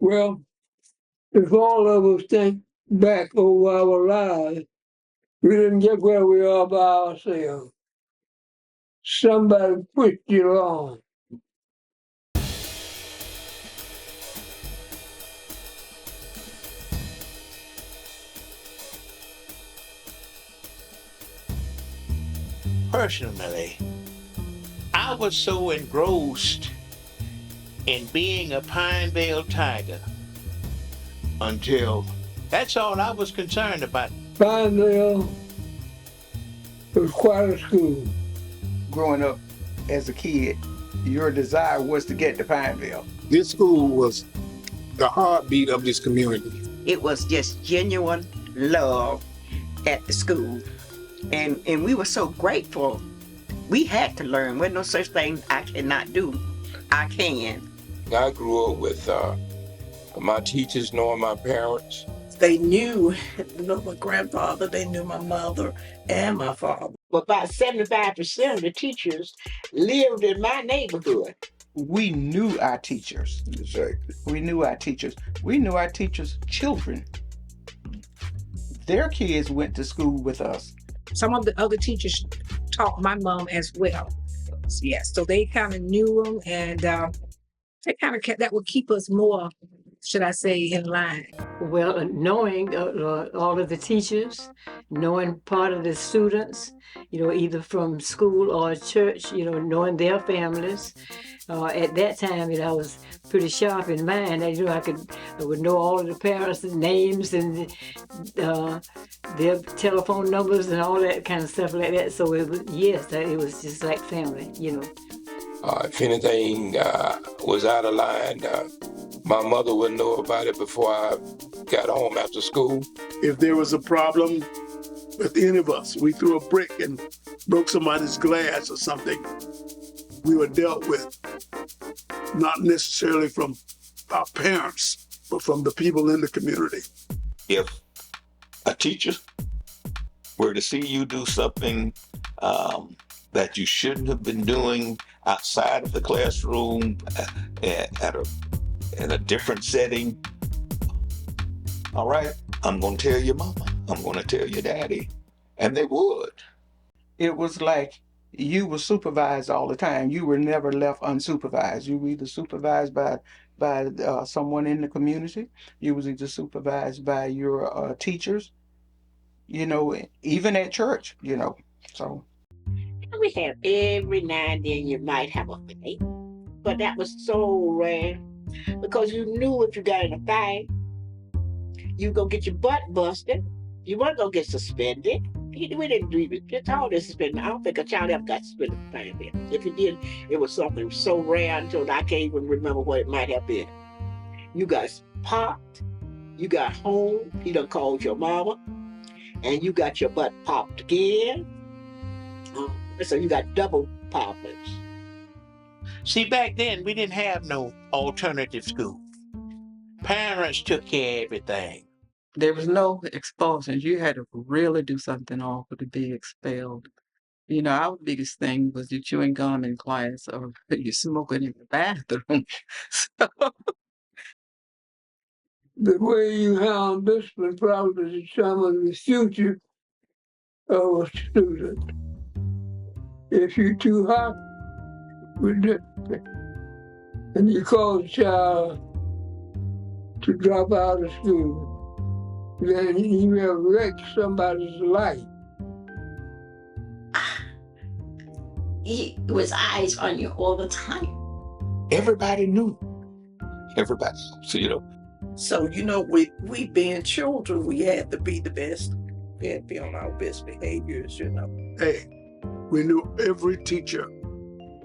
Well, if all of us think back over our lives, we didn't get where we are by ourselves. Somebody pushed you along. Personally, I was so engrossed in being a Pinevale Tiger until that's all I was concerned about. Pinevale was quite a school. Growing up as a kid, your desire was to get to Pinevale. This school was the heartbeat of this community. It was just genuine love at the school. And we were so grateful. We had to learn. There's no such thing I cannot do. I can. I grew up with my teachers knowing my parents. They knew my grandfather, they knew my mother and my father. But about 75% of the teachers lived in my neighborhood. We knew our teachers. We knew our teachers. We knew our teachers' children. Their kids went to school with us. Some of the other teachers taught my mom as well. Yes, so they kind of knew them, and they kind of that would keep us more, should I say, in line. Well, knowing all of the teachers, knowing part of the students, either from school or church, knowing their families. At that time, I was pretty sharp in mind. I would know all of the parents' names and their telephone numbers and all that kind of stuff like that. So it was just like family, If anything was out of line, my mother would know about it before I got home after school. If there was a problem with any of us, we threw a brick and broke somebody's glass or something, we were dealt with not necessarily from our parents, but from the people in the community. If a teacher were to see you do something that you shouldn't have been doing outside of the classroom in a different setting, all right, I'm going to tell your mama, I'm going to tell your daddy, and they would. It was like you were supervised all the time. You were never left unsupervised. You were either supervised by someone in the community. You was either supervised by your teachers, even at church, so. We have every now and then you might have a fight, but that was so rare because you knew if you got in a fight, you go get your butt busted. You weren't gonna get suspended. We didn't do even get all this suspended. I don't think a child ever got suspended for Pinevale. If you did, it was something so rare until I can't even remember what it might have been. You got popped, you got home, he done called your mama, and you got your butt popped again. So you got double poppers. See, back then, we didn't have no alternative school. Parents took care of everything. There was no expulsions. You had to really do something awful to be expelled. Our biggest thing was you chewing gum in class or you smoking in the bathroom. So, The way you handle discipline probably determines the future of a student. If you're too hot with discipline and you cause a child to drop out of school, then you have wrecked somebody's life. He was eyes on you all the time. Everybody knew. Everybody. So, So, we being children, we had to be the best. We had to be on our best behaviors, Hey, we knew every teacher.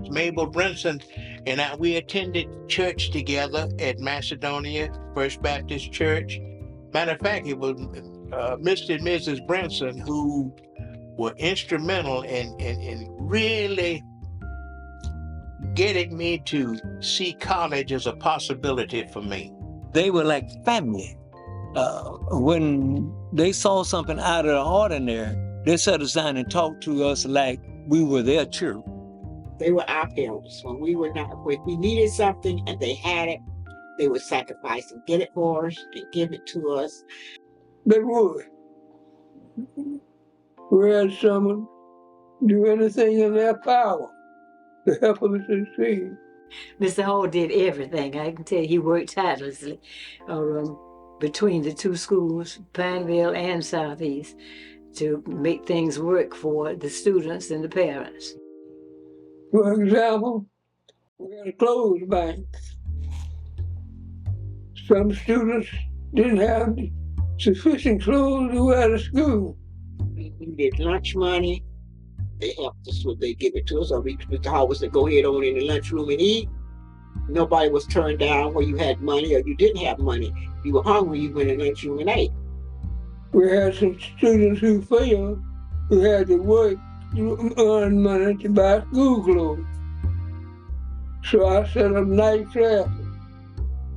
Mabel Brinson and I, we attended church together at Macedonia First Baptist Church. Matter of fact, it was Mr. and Mrs. Brinson who were instrumental in really getting me to see college as a possibility for me. They were like family. When they saw something out of the ordinary, they sat us down and talked to us like we were their children. They were our parents when we were not. When we needed something and they had it, They would sacrifice and get it for us and give it to us. They would. We had someone do anything in their power to help them succeed. Mr. Hall did everything. I can tell you, he worked tirelessly between the two schools, Pinevale and Southeast, to make things work for the students and the parents. For example, we had a clothes bank. Some students didn't have sufficient clothes to wear to school. We needed lunch money. They helped us with, they give it to us, or Mr. Hall was to go ahead on in the lunchroom and eat. Nobody was turned down where you had money or you didn't have money. If you were hungry, you went in the lunchroom and ate. We had some students who failed, who had to work to earn money to buy school clothes. So I set up night classes.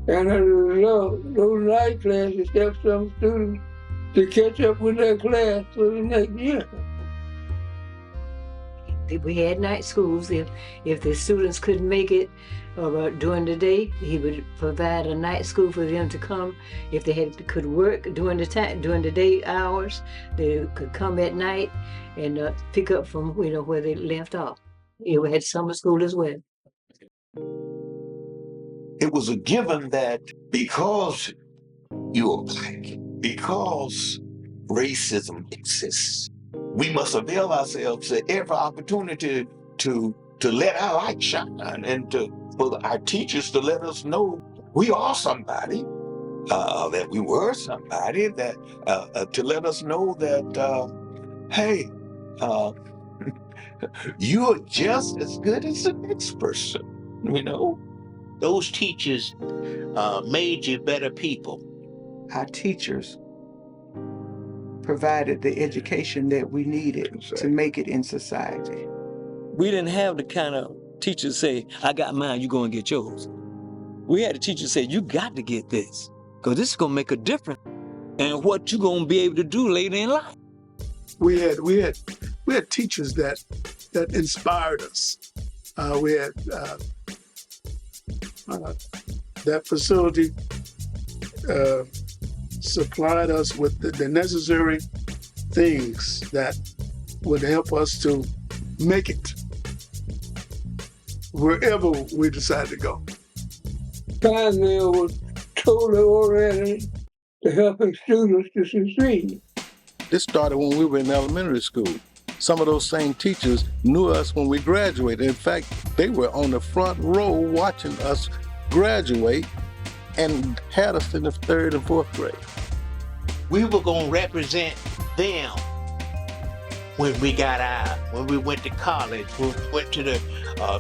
And as a result, those night classes helped some students to catch up with their class for the next year. We had night schools. If the students couldn't make it during the day, he would provide a night school for them to come. If they could work during the day hours, they could come at night and pick up from where they left off. We had summer school as well. It was a given that because you are black, because racism exists, we must avail ourselves of every opportunity to let our light shine and for our teachers to let us know we are somebody, that we were somebody, that to let us know that, hey, you're just as good as the next person, Those teachers made you better people. Our teachers provided the education that we needed to make it in society. We didn't have the kind of teachers say, I got mine, you go and get yours. We had a teacher say, you got to get this, because this is going to make a difference in what you're going to be able to do later in life. We had teachers that inspired us. We had that facility supplied us with the necessary things that would help us to make it wherever we decided to go. Pinevale was totally oriented to helping students to succeed. This started when we were in elementary school. Some of those same teachers knew us when we graduated. In fact, they were on the front row watching us graduate and had us in the 3rd and 4th grade. We were going to represent them when we got out, when we went to college, when we went to the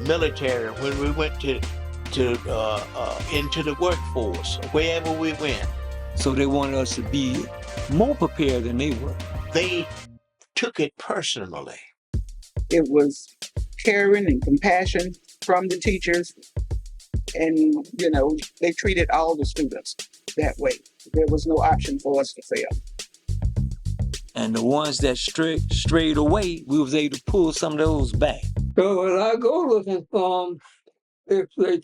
military, when we went to into the workforce, wherever we went. So they wanted us to be more prepared than they were. They took it personally. It was caring and compassion from the teachers. And, they treated all the students that way. There was no option for us to fail. And the ones that strayed away, we was able to pull some of those back. So when I go looking for them, if they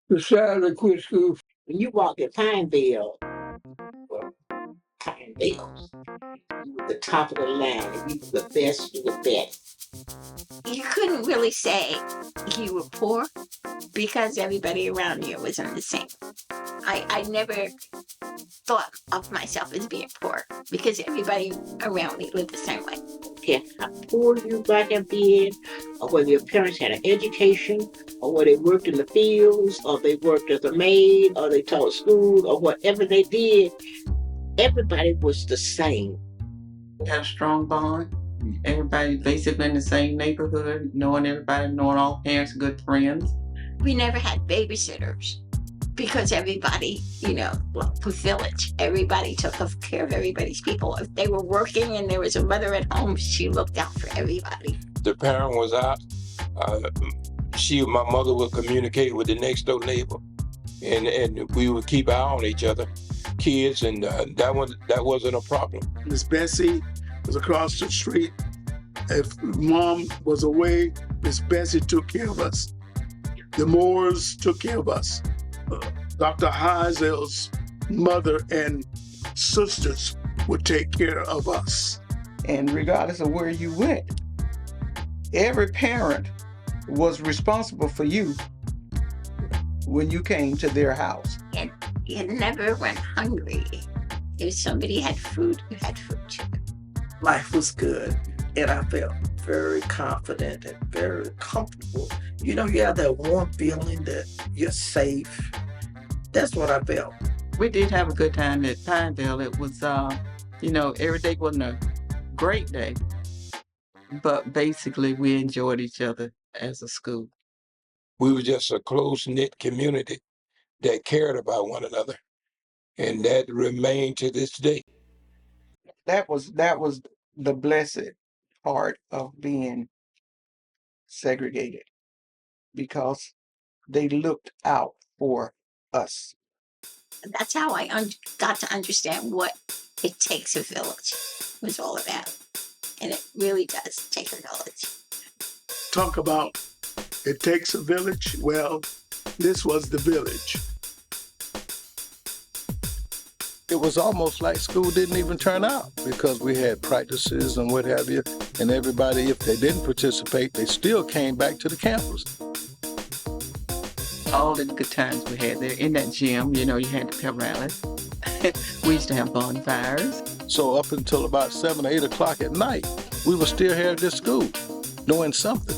decide to quit school. When you walked in Pinevale, Pinevale, you were the top of the line, and you were the best of the best. You couldn't really say you were poor because everybody around you was in the same. I never thought of myself as being poor because everybody around me lived the same way. Yeah, how poor you might have been, or whether your parents had an education, or whether they worked in the fields, or they worked as a maid, or they taught school, or whatever they did, everybody was the same. We had a strong bond. Everybody basically in the same neighborhood, knowing everybody, knowing all parents, good friends. We never had babysitters because everybody, the village, everybody took care of everybody's people. If they were working and there was a mother at home, she looked out for everybody. The parent was out. My mother would communicate with the next door neighbor, and we would keep an eye on each other, kids, and that wasn't a problem. Miss Bessie was across the street. If mom was away, Miss Bessie took care of us. The Moores took care of us. Dr. Heisel's mother and sisters would take care of us. And regardless of where you went, every parent was responsible for you when you came to their house. And you never went hungry. If somebody had food, you had food too. Life was good, and I felt very confident and very comfortable. You know, you have that warm feeling that you're safe. That's what I felt. We did have a good time at Pinevale. It was, every day wasn't a great day, but basically we enjoyed each other as a school. We were just a close-knit community that cared about one another, and that remained to this day. That was the blessed part of being segregated, because they looked out for us. That's how I got to understand what it takes a village was all about. And it really does take a village. Talk about it takes a village. Well, this was the village. It was almost like school didn't even turn out because we had practices and what have you. And everybody, if they didn't participate, they still came back to the campus. All the good times we had there in that gym, you had the pep rallies. We used to have bonfires. So up until about 7 or 8 o'clock at night, we were still here at this school doing something.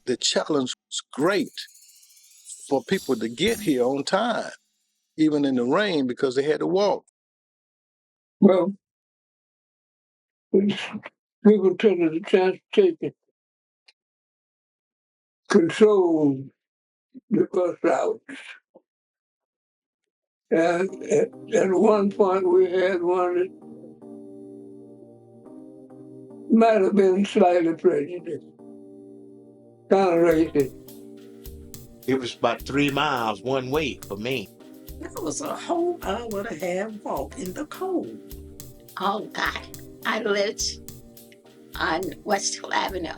The challenge was great for people to get here on time, even in the rain, because they had to walk. Well, people took the transportation control the bus routes. And at one point we had one that might have been slightly prejudiced, kind of racist. It was about 3 miles one way for me. That was a whole hour and a half walk in the cold. Oh God, I lived on West Hill Avenue,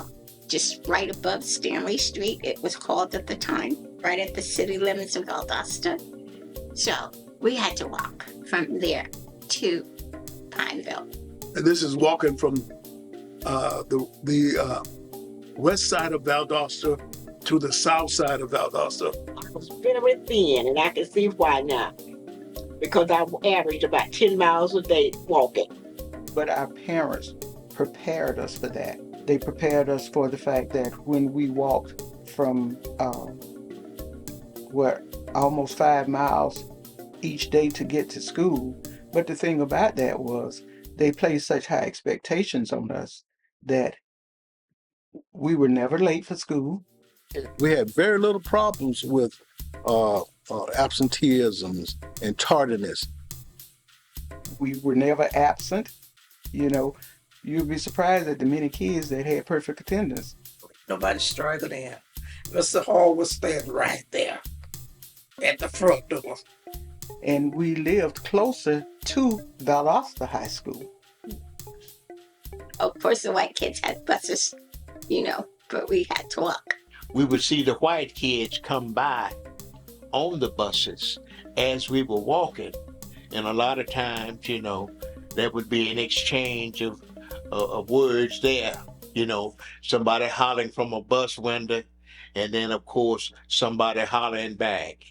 just right above Stanley Street. It was called at the time, right at the city limits of Valdosta. So we had to walk from there to Pinevale. And this is walking from the west side of Valdosta to the south side of Valdosta. I was very thin, and I can see why now. Because I averaged about 10 miles a day walking. But our parents prepared us for that. They prepared us for the fact that when we walked from almost 5 miles each day to get to school. But the thing about that was they placed such high expectations on us that we were never late for school. We had very little problems with absenteeisms and tardiness. We were never absent. You'd be surprised at the many kids that had perfect attendance. Nobody struggled in. Mr. Hall was standing right there at the front door. And we lived closer to Valdosta High School. Of course, the white kids had buses, but we had to walk. We would see the white kids come by on the buses as we were walking. And a lot of times, there would be an exchange of words there. Somebody hollering from a bus window, and then, of course, somebody hollering back,